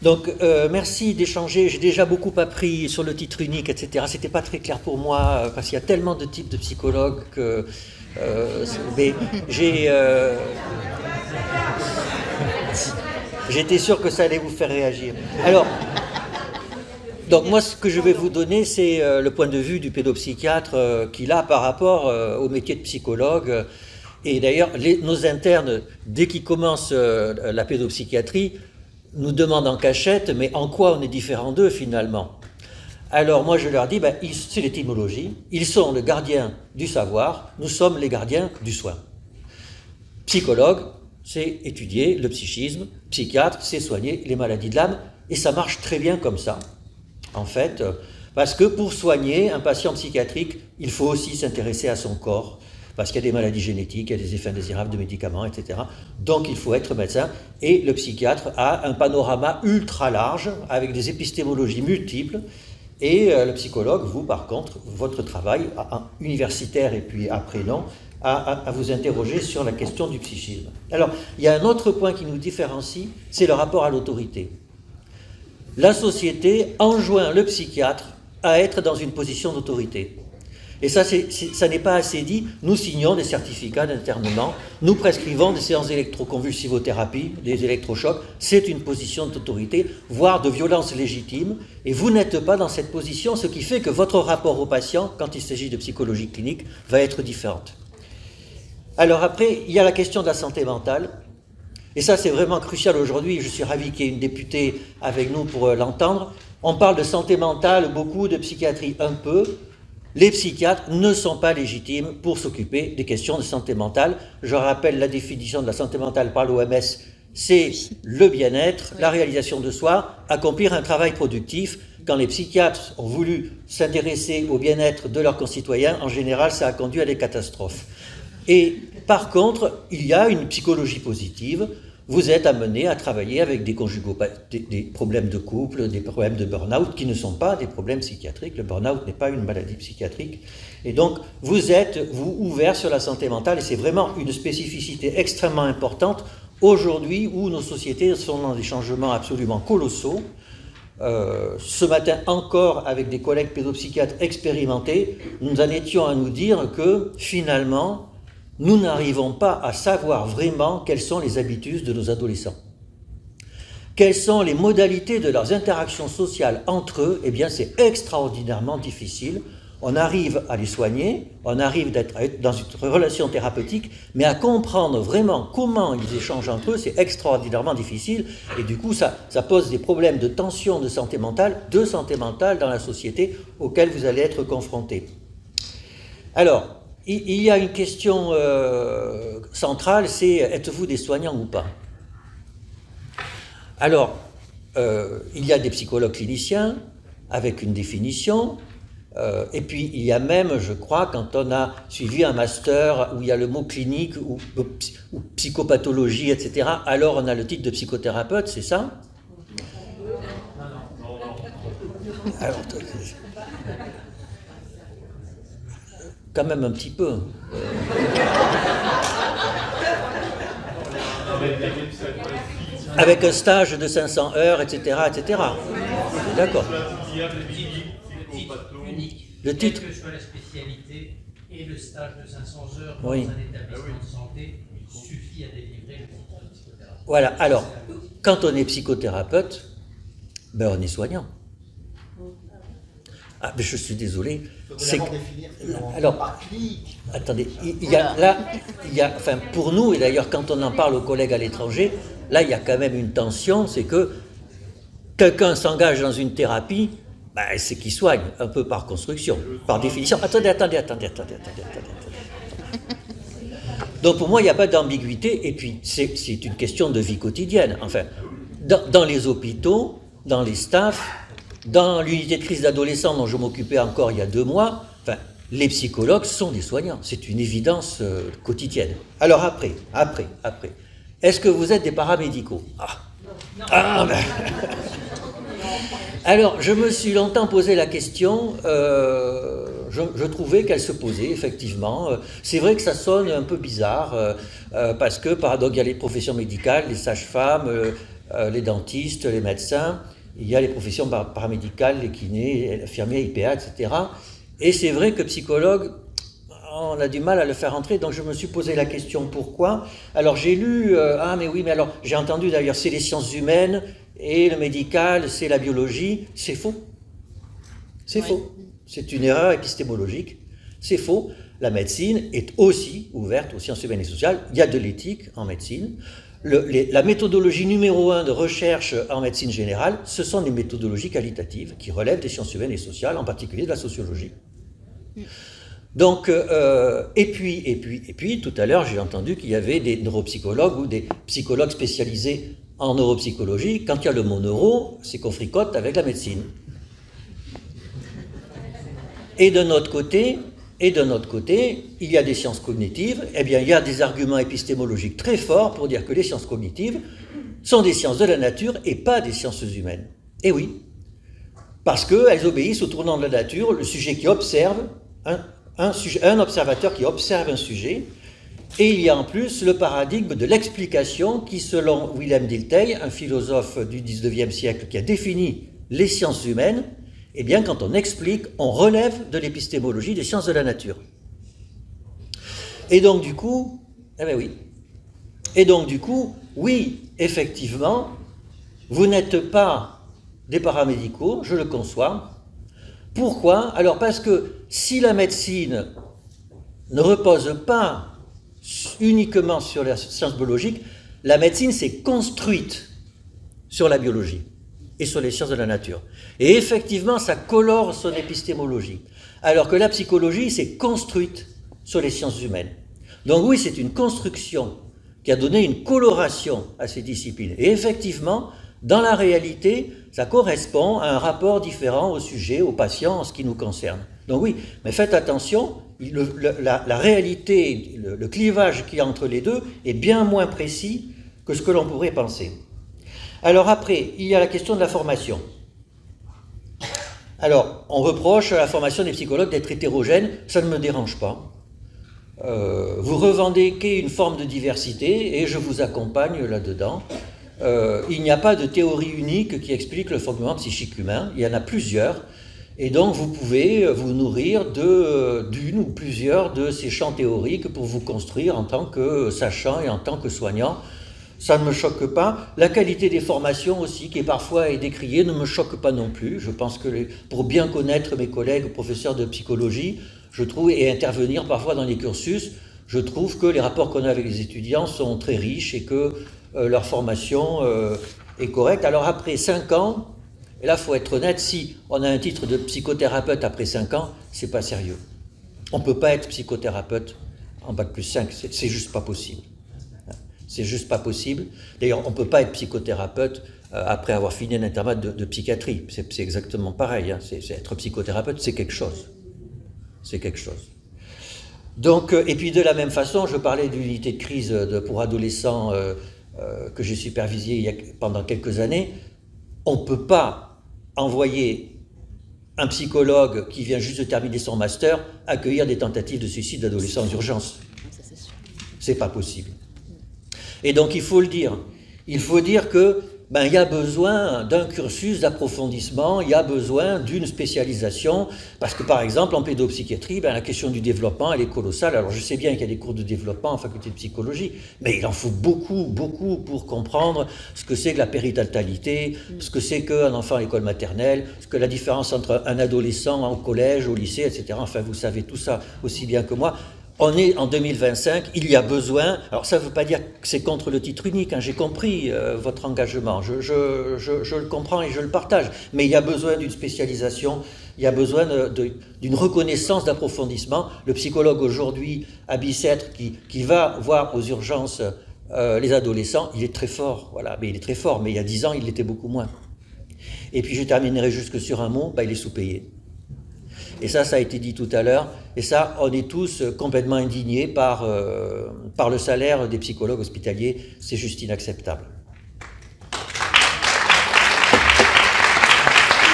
Donc, merci d'échanger. J'ai déjà beaucoup appris sur le titre unique, etc. C'était pas très clair pour moi, parce qu'il y a tellement de types de psychologues que... mais j'étais sûr que ça allait vous faire réagir. Alors, donc moi, ce que je vais vous donner, c'est le point de vue du pédopsychiatre qu'il a par rapport au métier de psychologue. Et d'ailleurs, nos internes, dès qu'ils commencent la pédopsychiatrie, nous demandent en cachette, mais en quoi on est différent d'eux finalement? Alors moi je leur dis, ben, c'est l'étymologie, ils sont le gardien du savoir, nous sommes les gardiens du soin. Psychologue, c'est étudier le psychisme, psychiatre, c'est soigner les maladies de l'âme, et ça marche très bien comme ça, en fait, parce que pour soigner un patient psychiatrique, il faut aussi s'intéresser à son corps, parce qu'il y a des maladies génétiques, il y a des effets indésirables de médicaments, etc. Donc il faut être médecin, et le psychiatre a un panorama ultra large, avec des épistémologies multiples, et le psychologue, vous par contre, votre travail universitaire et puis après non, à vous interroger sur la question du psychisme. Alors, il y a un autre point qui nous différencie, c'est le rapport à l'autorité. La société enjoint le psychiatre à être dans une position d'autorité. Et ça, ça n'est pas assez dit. Nous signons des certificats d'internement, nous prescrivons des séances d'électroconvulsivothérapie, des électrochocs. C'est une position d'autorité, voire de violence légitime. Et vous n'êtes pas dans cette position, ce qui fait que votre rapport au patient, quand il s'agit de psychologie clinique, va être différent. Alors après, il y a la question de la santé mentale. Et ça, c'est vraiment crucial aujourd'hui. Je suis ravi qu'il y ait une députée avec nous pour l'entendre. On parle de santé mentale, beaucoup, de psychiatrie, un peu. Les psychiatres ne sont pas légitimes pour s'occuper des questions de santé mentale. Je rappelle la définition de la santé mentale par l'OMS, c'est le bien-être, la réalisation de soi, accomplir un travail productif. Quand les psychiatres ont voulu s'intéresser au bien-être de leurs concitoyens, en général, ça a conduit à des catastrophes. Et par contre, il y a une psychologie positive. Vous êtes amené à travailler avec des problèmes de couple, des problèmes de burn-out qui ne sont pas des problèmes psychiatriques. Le burn-out n'est pas une maladie psychiatrique. Et donc, vous êtes, ouvert sur la santé mentale, et c'est vraiment une spécificité extrêmement importante aujourd'hui où nos sociétés sont dans des changements absolument colossaux. Ce matin encore, avec des collègues pédopsychiatres expérimentés, nous en étions à nous dire que finalement, nous n'arrivons pas à savoir vraiment quelles sont les habitudes de nos adolescents. Quelles sont les modalités de leurs interactions sociales entre eux? Eh bien, c'est extraordinairement difficile. On arrive à les soigner, on arrive à être dans une relation thérapeutique, mais à comprendre vraiment comment ils échangent entre eux, c'est extraordinairement difficile. Et du coup, ça pose des problèmes de tension de santé mentale dans la société auxquels vous allez être confrontés. Alors, il y a une question centrale, c'est êtes-vous des soignants ou pas? Alors, il y a des psychologues cliniciens avec une définition, et puis il y a même, je crois, quand on a suivi un master où il y a le mot clinique ou psychopathologie, etc., alors on a le titre de psychothérapeute, c'est ça? Alors, quand même un petit peu. Avec un stage de 500 heures, etc., etc. D'accord. Le titre. Quelle que soit la spécialité et le stage de 500 heures dans oui. un établissement de santé suffit à délivrer le titre de psychothérapeute. Voilà. Alors, quand on est psychothérapeute, ben on est soignant. Ah, mais je suis désolé. Alors, attendez, enfin, pour nous, et d'ailleurs quand on en parle aux collègues à l'étranger, là il y a quand même une tension, c'est que quelqu'un s'engage dans une thérapie, ben, c'est qu'il soigne, un peu par construction, par définition. Attendez. Donc pour moi, il n'y a pas d'ambiguïté, et puis c'est une question de vie quotidienne. Enfin, dans les hôpitaux, dans les staffs, dans l'unité de crise d'adolescents dont je m'occupais encore il y a 2 mois, enfin, les psychologues sont des soignants. C'est une évidence quotidienne. Alors après, est-ce que vous êtes des paramédicaux? Ben. Alors, je me suis longtemps posé la question, je trouvais qu'elle se posait, effectivement. C'est vrai que ça sonne un peu bizarre, parce que, donc, il y a les professions médicales, les sages-femmes, les dentistes, les médecins, il y a les professions paramédicales, les kinés, les infirmiers, IPA, etc. Et c'est vrai que psychologue, on a du mal à le faire entrer, donc je me suis posé la question pourquoi. Alors j'ai lu, ah mais oui, mais alors j'ai entendu d'ailleurs c'est les sciences humaines et le médical, c'est la biologie. C'est faux. C'est faux. C'est une erreur épistémologique. C'est faux. La médecine est aussi ouverte aux sciences humaines et sociales. Il y a de l'éthique en médecine. La méthodologie numéro 1 de recherche en médecine générale, ce sont des méthodologies qualitatives qui relèvent des sciences humaines et sociales, en particulier de la sociologie. Donc, et puis, tout à l'heure, j'ai entendu qu'il y avait des neuropsychologues ou des psychologues spécialisés en neuropsychologie. Quand il y a le mot neuro, c'est qu'on fricote avec la médecine. Et de notre côté, il y a des sciences cognitives, eh bien, il y a des arguments épistémologiques très forts pour dire que les sciences cognitives sont des sciences de la nature et pas des sciences humaines. Et oui, parce qu'elles obéissent au tournant de la nature, le sujet qui observe, un observateur qui observe un sujet, et il y a en plus le paradigme de l'explication qui, selon Willem Dilthey, un philosophe du XIXe siècle qui a défini les sciences humaines, eh bien, quand on explique, on relève de l'épistémologie des sciences de la nature. Et donc, du coup, eh bien oui. Et donc, du coup, oui, effectivement, vous n'êtes pas des paramédicaux, je le conçois. Pourquoi? Alors, parce que si la médecine ne repose pas uniquement sur la science biologique, la médecine s'est construite sur la biologie et sur les sciences de la nature. Et effectivement, ça colore son épistémologie. Alors que la psychologie s'est construite sur les sciences humaines. Donc oui, c'est une construction qui a donné une coloration à ces disciplines. Et effectivement, dans la réalité, ça correspond à un rapport différent au sujet, au patient, en ce qui nous concerne. Donc oui, mais faites attention, la réalité, le clivage qu'il y a entre les deux est bien moins précis que ce que l'on pourrait penser. Alors après, il y a la question de la formation. Alors, on reproche à la formation des psychologues d'être hétérogène, ça ne me dérange pas. Vous revendiquez une forme de diversité et je vous accompagne là-dedans. Il n'y a pas de théorie unique qui explique le fonctionnement psychique humain, il y en a plusieurs. Et donc vous pouvez vous nourrir d'une ou plusieurs de ces champs théoriques pour vous construire en tant que sachant et en tant que soignant. Ça ne me choque pas. La qualité des formations aussi, qui parfois est décriée, ne me choque pas non plus. Je pense que pour bien connaître mes collègues professeurs de psychologie, je trouve, et intervenir parfois dans les cursus, je trouve que les rapports qu'on a avec les étudiants sont très riches et que leur formation est correcte. Alors après 5 ans, et là il faut être honnête, si on a un titre de psychothérapeute après 5 ans, c'est pas sérieux. On ne peut pas être psychothérapeute en bac plus 5, c'est juste pas possible. C'est juste pas possible. D'ailleurs, on ne peut pas être psychothérapeute après avoir fini un internat de psychiatrie. C'est exactement pareil. Hein. Être psychothérapeute, c'est quelque chose. C'est quelque chose. Donc, et puis de la même façon, je parlais d'une unité de crise pour adolescents que j'ai supervisée pendant quelques années. On ne peut pas envoyer un psychologue qui vient juste de terminer son master accueillir des tentatives de suicide d'adolescents en urgence. C'est pas possible. Et donc il faut le dire. Il faut dire que il y a besoin d'un cursus d'approfondissement, il y a besoin d'une spécialisation, parce que par exemple en pédopsychiatrie, la question du développement elle est colossale. Alors je sais bien qu'il y a des cours de développement en faculté de psychologie, mais il en faut beaucoup, beaucoup pour comprendre ce que c'est que la périnatalité, ce que c'est qu'un enfant à l'école maternelle, ce que la différence entre un adolescent au collège, au lycée, etc. Enfin vous savez tout ça aussi bien que moi. On est en 2025, il y a besoin, alors ça ne veut pas dire que c'est contre le titre unique, hein, j'ai compris votre engagement, je le comprends et je le partage, mais il y a besoin d'une spécialisation, il y a besoin d'une reconnaissance d'approfondissement. Le psychologue aujourd'hui à Bicêtre qui va voir aux urgences les adolescents, il est très fort, voilà, mais il est très fort, mais il y a 10 ans il l'était beaucoup moins. Et puis je terminerai juste sur un mot, il est sous-payé. Et ça a été dit tout à l'heure, et ça, on est tous complètement indignés par le salaire des psychologues hospitaliers, c'est juste inacceptable.